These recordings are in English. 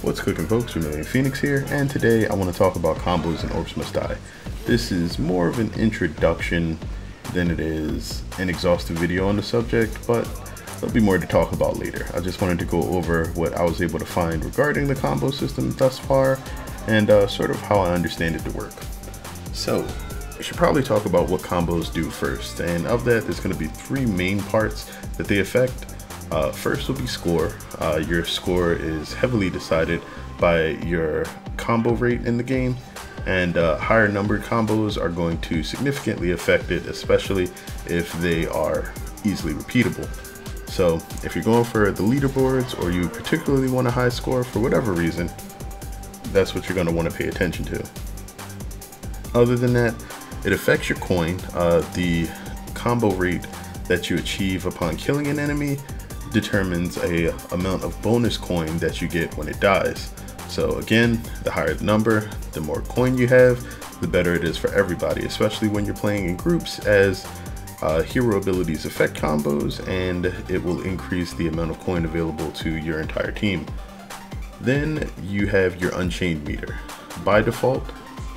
What's cooking, folks? Vermilion Phoenix here, and today I want to talk about combos and Orcs Must Die. This is more of an introduction than it is an exhaustive video on the subject, but there'll be more to talk about later. I just wanted to go over what I was able to find regarding the combo system thus far, and sort of how I understand it to work. So, I should probably talk about what combos do first, and of that there's going to be three main parts that they affect. First will be score. Your score is heavily decided by your combo rate in the game, and higher numbered combos are going to significantly affect it, especially if they are easily repeatable. So if you're going for the leaderboards, or you particularly want a high score for whatever reason, that's what you're going to want to pay attention to. Other than that, it affects your coin. The combo rate that you achieve upon killing an enemy determines a amount of bonus coin that you get when it dies. So again, the higher the number, the more coin you have, the better it is for everybody, especially when you're playing in groups, as hero abilities affect combos, and it will increase the amount of coin available to your entire team. Then you have your Unchained meter. By default,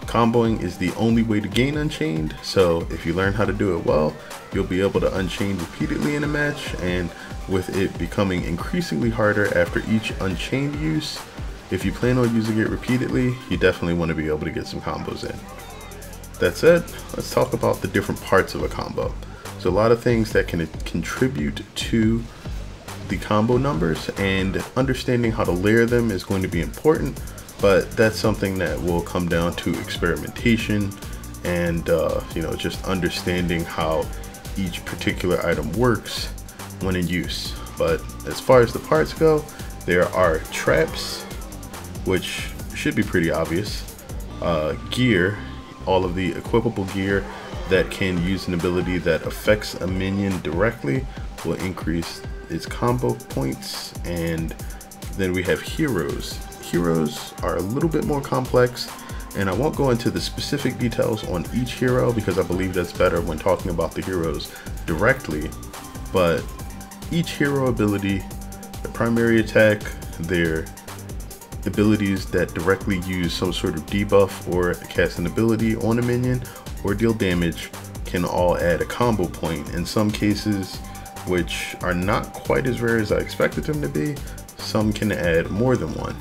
comboing is the only way to gain Unchained, so if you learn how to do it well, you'll be able to Unchain repeatedly in a match, and with it becoming increasingly harder after each Unchained use, if you plan on using it repeatedly, you definitely want to be able to get some combos in. That said, let's talk about the different parts of a combo. So a lot of things that can contribute to the combo numbers, and understanding how to layer them is going to be important, but that's something that will come down to experimentation and just understanding how each particular item works when in use. But as far as the parts go, there are traps, which should be pretty obvious. Gear, all of the equipable gear that can use an ability that affects a minion directly will increase its combo points. And then we have heroes. Heroes are a little bit more complex, and I won't go into the specific details on each hero because I believe that's better when talking about the heroes directly. But each hero ability, the primary attack, their abilities that directly use some sort of debuff or cast an ability on a minion or deal damage, can all add a combo point. In some cases, which are not quite as rare as I expected them to be, some can add more than one.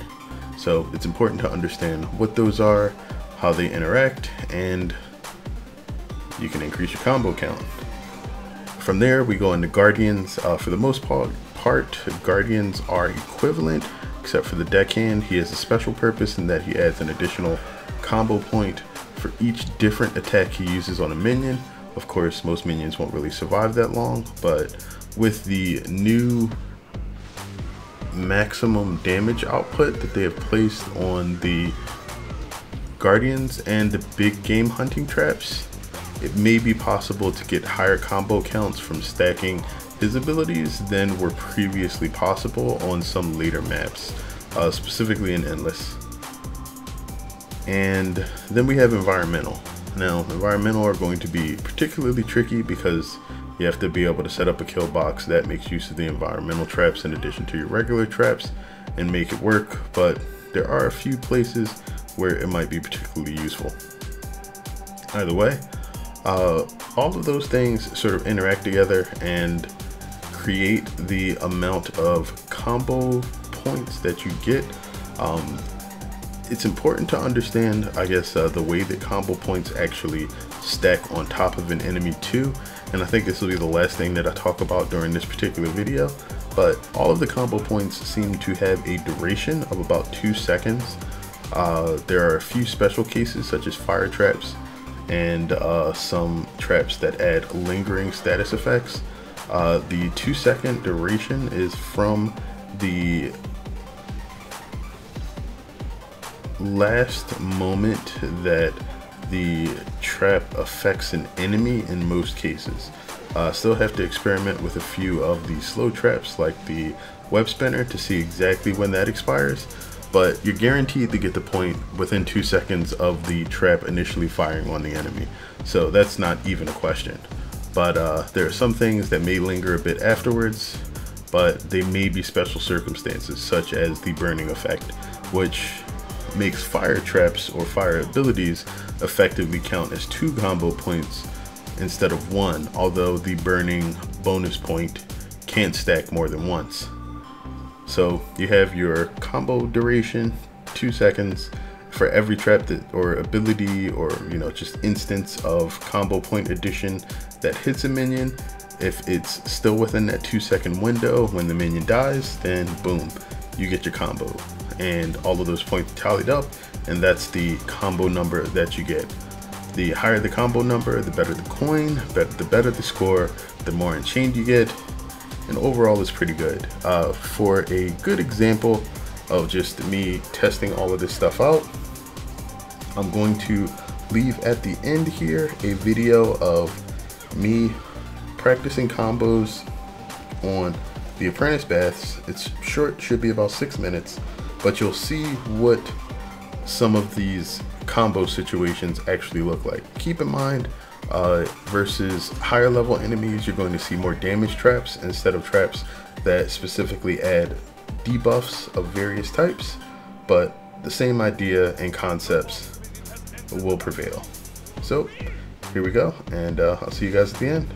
So it's important to understand what those are, how they interact, and you can increase your combo count. From there, we go into Guardians. For the most part, Guardians are equivalent, except for the Deckhand. He has a special purpose in that he adds an additional combo point for each different attack he uses on a minion. Of course, most minions won't really survive that long, but with the new maximum damage output that they have placed on the Guardians and the big game hunting traps, it may be possible to get higher combo counts from stacking his abilities than were previously possible on some later maps, specifically in Endless. And then we have Environmental. Now, Environmental are going to be particularly tricky because you have to be able to set up a kill box that makes use of the environmental traps in addition to your regular traps and make it work, but there are a few places where it might be particularly useful. Either way, all of those things sort of interact together and create the amount of combo points that you get. It's important to understand, I guess, the way that combo points actually stack on top of an enemy too, and I think this will be the last thing that I talk about during this particular video, but all of the combo points seem to have a duration of about 2 seconds. There are a few special cases such as fire traps and some traps that add lingering status effects. The 2-second duration is from the last moment that the trap affects an enemy in most cases. Still have to experiment with a few of the slow traps like the web spinner to see exactly when that expires, but you're guaranteed to get the point within 2 seconds of the trap initially firing on the enemy, so that's not even a question. But there are some things that may linger a bit afterwards, but they may be special circumstances such as the burning effect, which makes fire traps or fire abilities effectively count as 2 combo points instead of 1, although the burning bonus point can't stack more than once. So you have your combo duration, 2 seconds for every trap that, or ability, or just instance of combo point addition that hits a minion. If it's still within that 2-second window when the minion dies, then boom, you get your combo, and all of those points tallied up, and that's the combo number that you get. The higher the combo number, the better the coin, the better the score, the more Enchained you get, and overall it's pretty good. For a good example of just me testing all of this stuff out, I'm going to leave at the end here a video of me practicing combos on the Apprentice Baths. It's short, should be about 6 minutes, but you'll see what some of these combo situations actually look like. Keep in mind, versus higher level enemies, you're going to see more damage traps instead of traps that specifically add debuffs of various types, but the same idea and concepts will prevail. So here we go, and I'll see you guys at the end.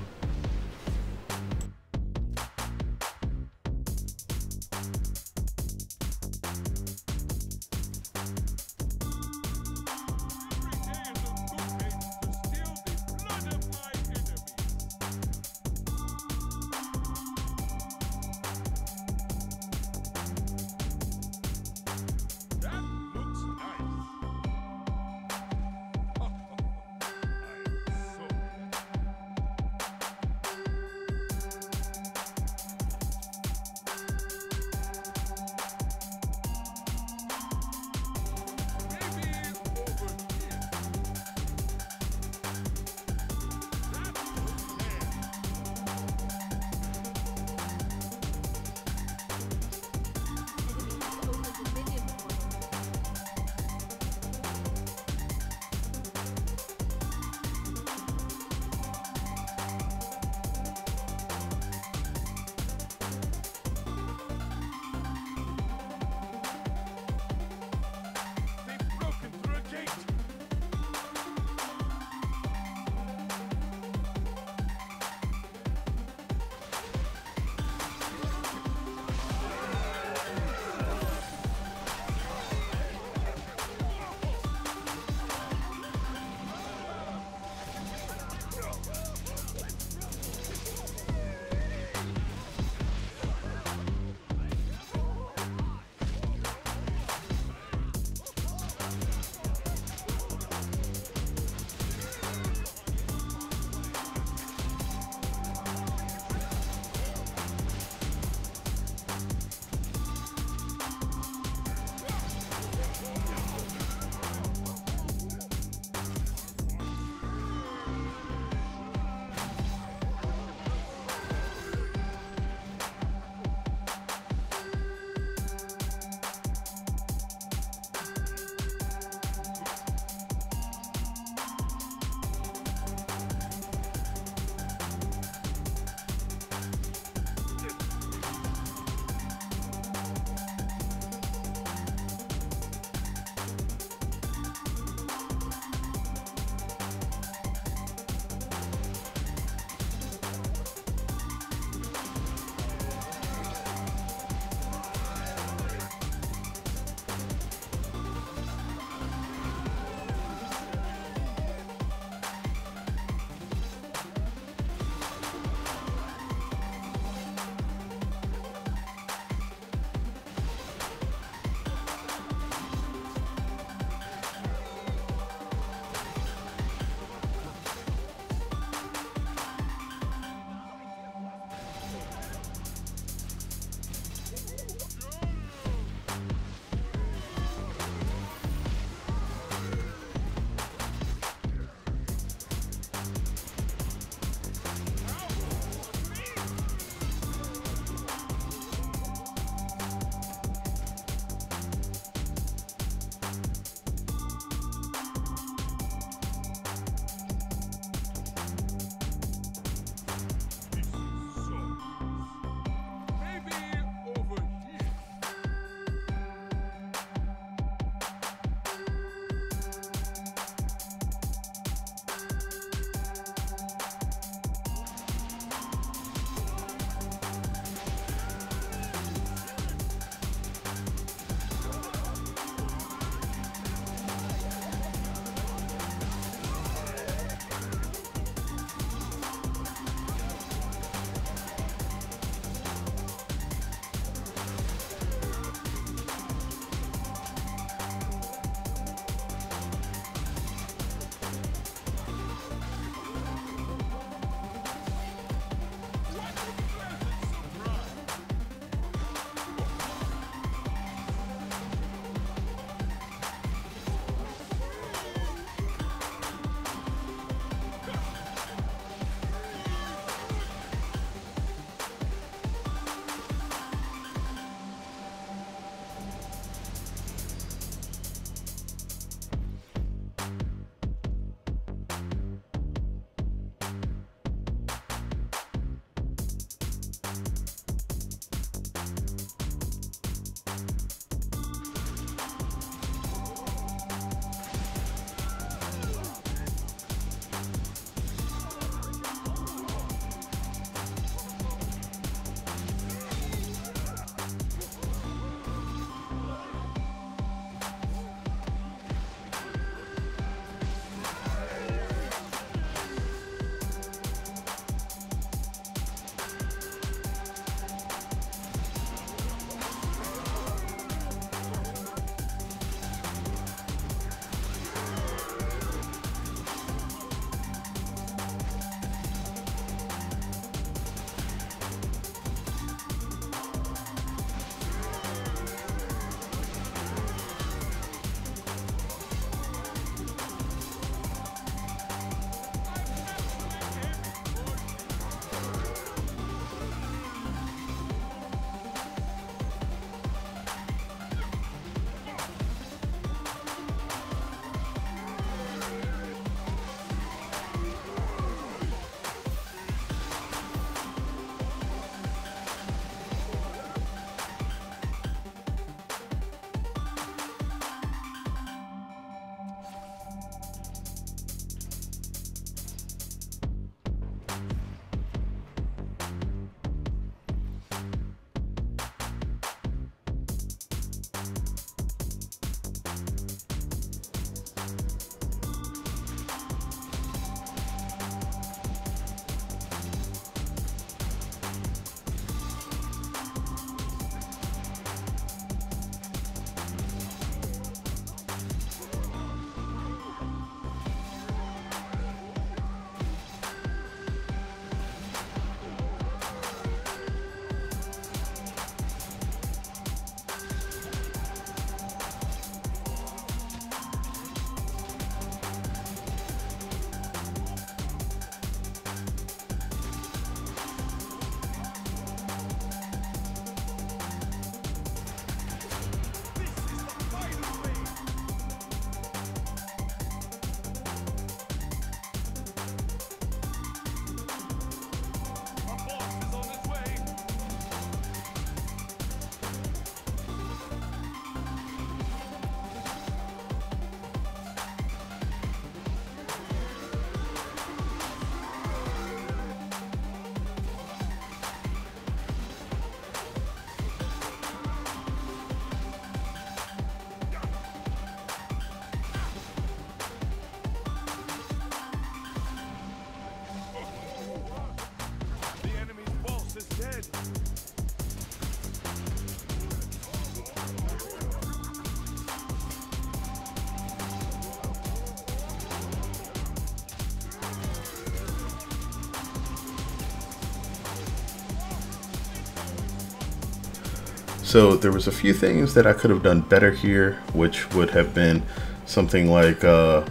So there was a few things that I could have done better here, which would have been something like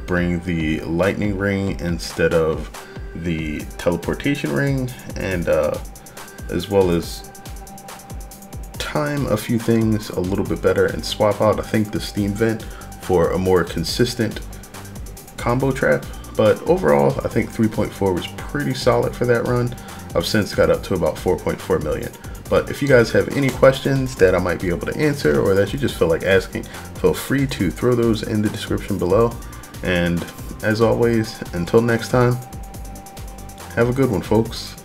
bring the lightning ring instead of the teleportation ring, and as well as time a few things a little bit better and swap out, I think, the steam vent for a more consistent combo trap. But overall, I think 3.4 was pretty solid for that run. I've since got up to about 4.4 million. But if you guys have any questions that I might be able to answer, or that you just feel like asking, feel free to throw those in the description below. And as always, until next time, have a good one, folks.